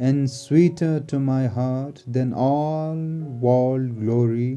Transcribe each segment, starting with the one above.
and sweeter to my heart than all world glory।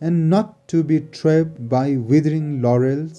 and not to be trapped by withering laurels।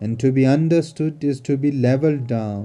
and to be understood is to be leveled down।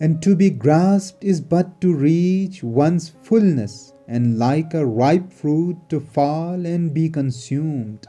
And to be grasped is but to reach one's fullness and like a ripe fruit to fall and be consumed।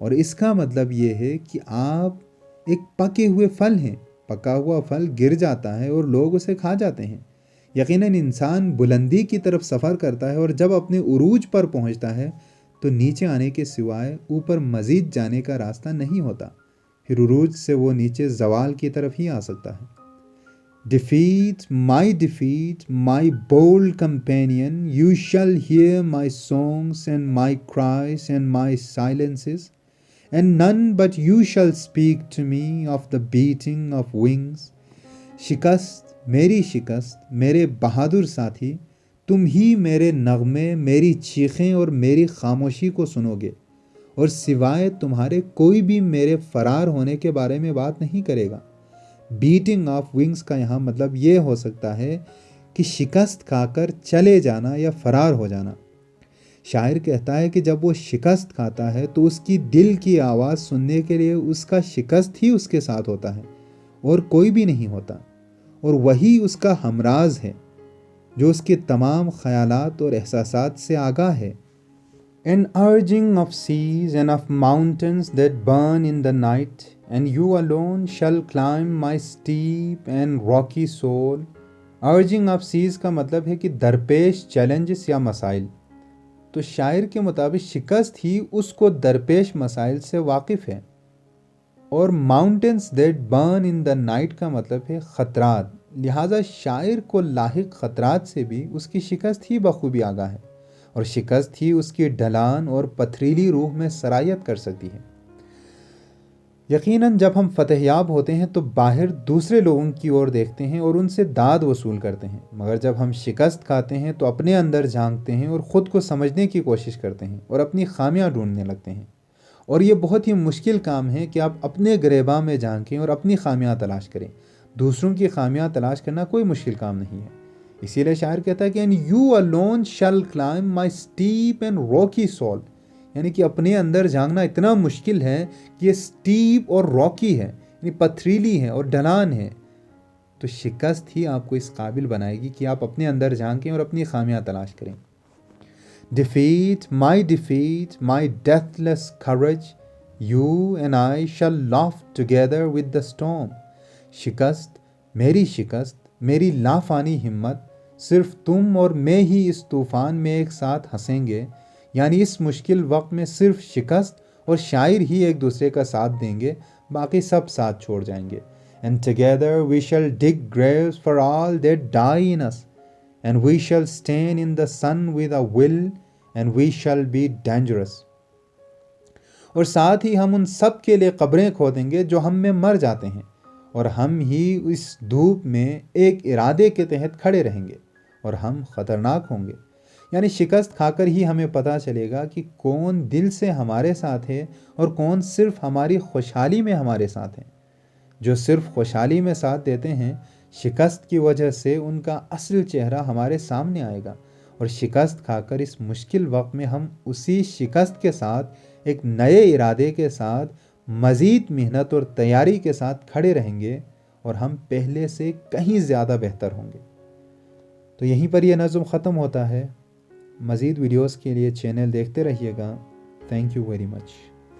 اور اس کا مطلب یہ ہے کہ آپ ایک پکے ہوئے پھل ہیں، پکا ہوا پھل گر جاتا ہے اور لوگ اسے کھا جاتے ہیں۔ یقیناً انسان بلندی کی طرف سفر کرتا ہے اور جب اپنے عروج پر پہنچتا ہے تو نیچے آنے کے سوائے اوپر مزید جانے کا راستہ نہیں ہوتا، پھر عروج سے وہ نیچے زوال کی طرف ہی آ سکتا ہے۔ Defeat, my bold companion, you shall hear my songs and my cries and my silences, and none but you shall speak to me of the beating of wings. شکست، میرے بہادر ساتھی، تم ہی میرے نغمے، میری چیخیں اور میری خاموشی کو سنو گے، اور سوائے تمہارے کوئی بھی میرے فرار ہونے کے بارے میں بات نہیں کرے گا۔ بیٹنگ آف ونگز کا یہاں مطلب یہ ہو سکتا ہے کہ شکست کھا کر چلے جانا یا فرار ہو جانا۔ شاعر کہتا ہے کہ جب وہ شکست کھاتا ہے تو اس کی دل کی آواز سننے کے لیے اس کا شکست ہی اس کے ساتھ ہوتا ہے اور کوئی بھی نہیں ہوتا، اور وہی اس کا ہمراز ہے جو اس کے تمام خیالات اور احساسات سے آگاہ ہے۔ An urging of seas and of mountains that burn in the night, and you alone shall climb my steep and rocky soul. Urging of seas کا مطلب ہے کہ درپیش چیلنجز یا مسائل۔ تو شاعر کے مطابق شکست ہی اس کو درپیش مسائل سے واقف ہے، اور mountains that burn in the night کا مطلب ہے خطرات، لہٰذا شاعر کو لاحق خطرات سے بھی اس کی شکست ہی بخوبی آگاہ ہے، اور شکست ہی اس کی ڈھلان اور پتھریلی روح میں سرایت کر سکتی ہے۔ یقیناً جب ہم فتح یاب ہوتے ہیں تو باہر دوسرے لوگوں کی اور دیکھتے ہیں اور ان سے داد وصول کرتے ہیں، مگر جب ہم شکست کھاتے ہیں تو اپنے اندر جھانکتے ہیں اور خود کو سمجھنے کی کوشش کرتے ہیں اور اپنی خامیاں ڈھونڈنے لگتے ہیں، اور یہ بہت ہی مشکل کام ہے کہ آپ اپنے گریباں میں جھانکیں اور اپنی خامیاں تلاش کریں۔ دوسروں کی خامیاں تلاش کرنا کوئی مشکل کام نہیں ہے، اسی لیے شاعر کہتا ہے کہ "And you alone shall climb my steep and rocky soul", یعنی کہ اپنے اندر جھانکنا اتنا مشکل ہے کہ یہ سٹیپ اور راکی ہے، یعنی پتھریلی ہے اور ڈھلان ہے۔ تو شکست ہی آپ کو اس قابل بنائے گی کہ آپ اپنے اندر جھانکیں اور اپنی خامیاں تلاش کریں۔ defeat, my deathless courage, you and I shall laugh together with the storm. شکست، میری لافانی ہمت، صرف تم اور میں ہی اس طوفان میں ایک ساتھ ہنسیں گے، یعنی اس مشکل وقت میں صرف شکست اور شاعر ہی ایک دوسرے کا ساتھ دیں گے، باقی سب ساتھ چھوڑ جائیں گے۔ And together we shall dig graves for all that die in us, and we shall stand in the sun with a will, and we shall be dangerous. اور ساتھ ہی ہم ان سب کے لیے قبریں کھودیں گے جو ہم میں مر جاتے ہیں، اور ہم ہی اس دھوپ میں ایک ارادے کے تحت کھڑے رہیں گے، اور ہم خطرناک ہوں گے۔ یعنی شکست کھا کر ہی ہمیں پتہ چلے گا کہ کون دل سے ہمارے ساتھ ہے اور کون صرف ہماری خوشحالی میں ہمارے ساتھ ہیں۔ جو صرف خوشحالی میں ساتھ دیتے ہیں، شکست کی وجہ سے ان کا اصل چہرہ ہمارے سامنے آئے گا، اور شکست کھا کر اس مشکل وقت میں ہم اسی شکست کے ساتھ ایک نئے ارادے کے ساتھ مزید محنت اور تیاری کے ساتھ کھڑے رہیں گے، اور ہم پہلے سے کہیں زیادہ بہتر ہوں گے۔ تو یہیں پر یہ نظم ختم ہوتا ہے۔ مزید ویڈیوز کے لیے چینل دیکھتے رہیے گا۔ Thank you very much.